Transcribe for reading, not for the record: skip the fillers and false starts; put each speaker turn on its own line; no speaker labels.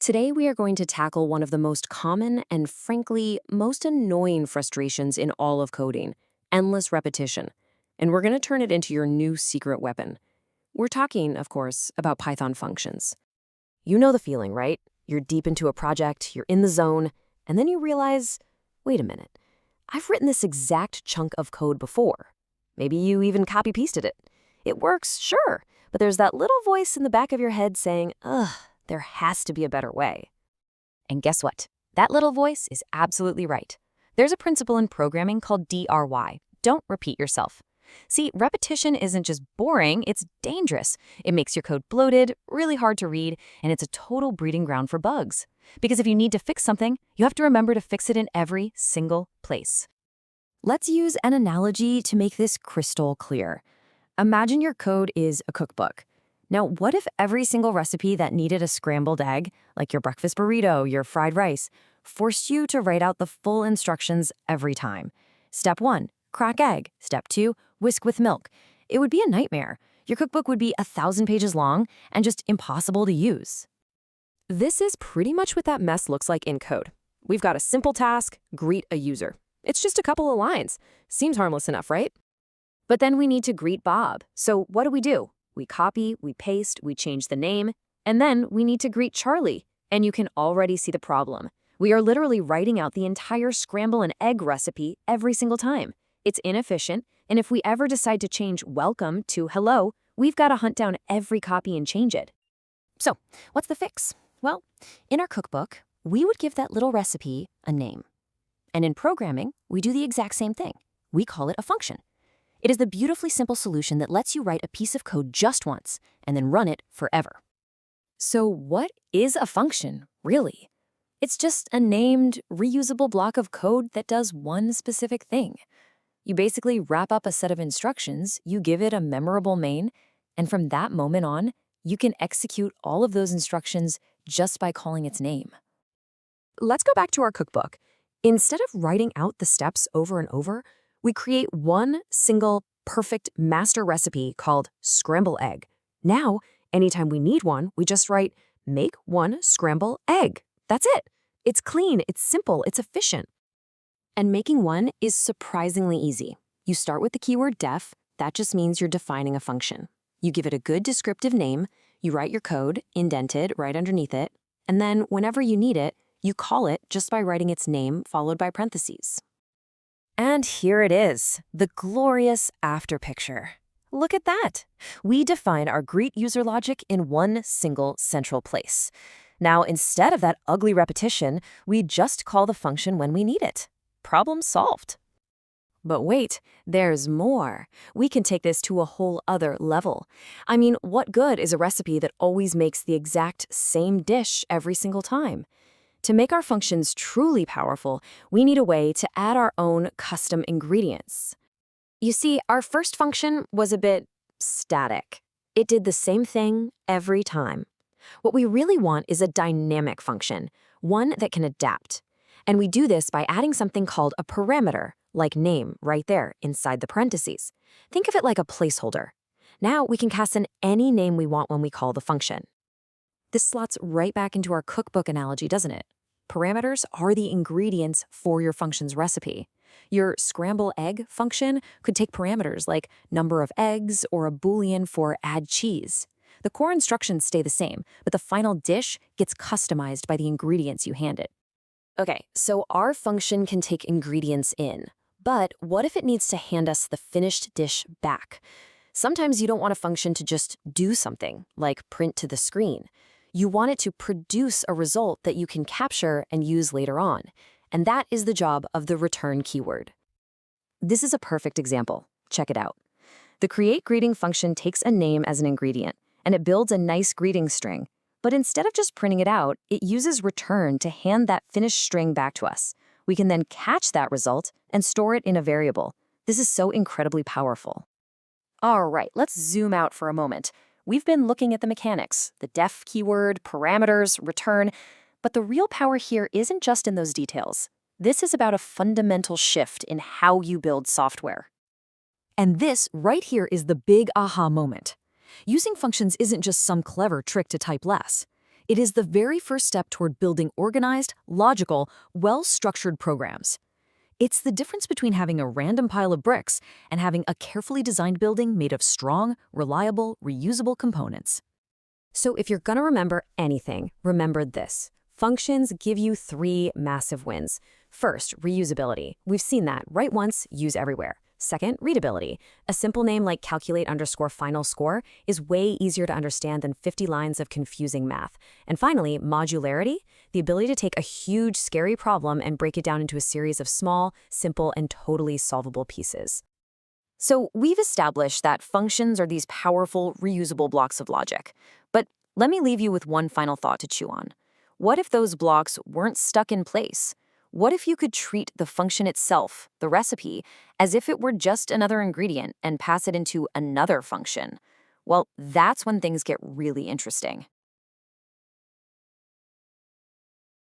Today, we are going to tackle one of the most common and, frankly, most annoying frustrations in all of coding: endless repetition. And we're going to turn it into your new secret weapon. We're talking, of course, about Python functions. You know the feeling, right? You're deep into a project, you're in the zone, and then you realize, wait a minute, I've written this exact chunk of code before. Maybe you even copy-pasted it. It works, sure, but there's that little voice in the back of your head saying, ugh, there has to be a better way. And guess what? That little voice is absolutely right. There's a principle in programming called DRY. Don't repeat yourself. See, repetition isn't just boring, it's dangerous. It makes your code bloated, really hard to read, and it's a total breeding ground for bugs. Because if you need to fix something, you have to remember to fix it in every single place. Let's use an analogy to make this crystal clear. Imagine your code is a cookbook. Now, what if every single recipe that needed a scrambled egg, like your breakfast burrito, your fried rice, forced you to write out the full instructions every time? Step 1, crack egg. Step 2, whisk with milk. It would be a nightmare. Your cookbook would be 1,000 pages long and just impossible to use. This is pretty much what that mess looks like in code. We've got a simple task: greet a user. It's just a couple of lines. Seems harmless enough, right? But then we need to greet Bob. So what do? We copy, we paste, we change the name, and then we need to greet Charlie. And you can already see the problem. We are literally writing out the entire scramble an egg recipe every single time. It's inefficient, and if we ever decide to change welcome to hello, we've got to hunt down every copy and change it. So, what's the fix? Well, in our cookbook, we would give that little recipe a name. And in programming, we do the exact same thing. We call it a function. It is the beautifully simple solution that lets you write a piece of code just once and then run it forever. So what is a function, really? It's just a named, reusable block of code that does one specific thing. You basically wrap up a set of instructions, you give it a memorable main, and from that moment on, you can execute all of those instructions just by calling its name. Let's go back to our cookbook. Instead of writing out the steps over and over, we create one single, perfect master recipe called scramble egg. Now, anytime we need one, we just write, make one scramble egg. That's it. It's clean, it's simple, it's efficient. And making one is surprisingly easy. You start with the keyword def. That just means you're defining a function. You give it a good descriptive name, you write your code, indented right underneath it, and then whenever you need it, you call it just by writing its name followed by parentheses. And here it is, the glorious after picture. Look at that. We define our greet user logic in one single central place. Now, instead of that ugly repetition, we just call the function when we need it. Problem solved. But wait, there's more. We can take this to a whole other level. I mean, what good is a recipe that always makes the exact same dish every single time? To make our functions truly powerful, we need a way to add our own custom ingredients. You see, our first function was a bit static. It did the same thing every time. What we really want is a dynamic function, one that can adapt. And we do this by adding something called a parameter, like name, right there inside the parentheses. Think of it like a placeholder. Now we can cast in any name we want when we call the function. This slots right back into our cookbook analogy, doesn't it? Parameters are the ingredients for your function's recipe. Your scramble egg function could take parameters like number of eggs or a boolean for add cheese. The core instructions stay the same, but the final dish gets customized by the ingredients you hand it. Okay, so our function can take ingredients in, but what if it needs to hand us the finished dish back? Sometimes you don't want a function to just do something, like print to the screen. You want it to produce a result that you can capture and use later on. And that is the job of the return keyword. This is a perfect example. Check it out. The create greeting function takes a name as an ingredient, and it builds a nice greeting string. But instead of just printing it out, it uses return to hand that finished string back to us. We can then catch that result and store it in a variable. This is so incredibly powerful. All right, let's zoom out for a moment. We've been looking at the mechanics, the def keyword, parameters, return, but the real power here isn't just in those details. This is about a fundamental shift in how you build software. And this right here is the big aha moment. Using functions isn't just some clever trick to type less.
It is the very first step toward building organized, logical, well-structured programs. It's the difference between having a random pile of bricks and having a carefully designed building made of strong, reliable, reusable components.
So if you're going to remember anything, remember this. Functions give you three massive wins. First, reusability. We've seen that. Write once, use everywhere. Second, readability. A simple name like calculate_final score is way easier to understand than 50 lines of confusing math. And finally, modularity. The ability to take a huge, scary problem and break it down into a series of small, simple, and totally solvable pieces. So we've established that functions are these powerful, reusable blocks of logic. But let me leave you with one final thought to chew on. What if those blocks weren't stuck in place? What if you could treat the function itself, the recipe, as if it were just another ingredient and pass it into another function? Well, that's when things get really interesting.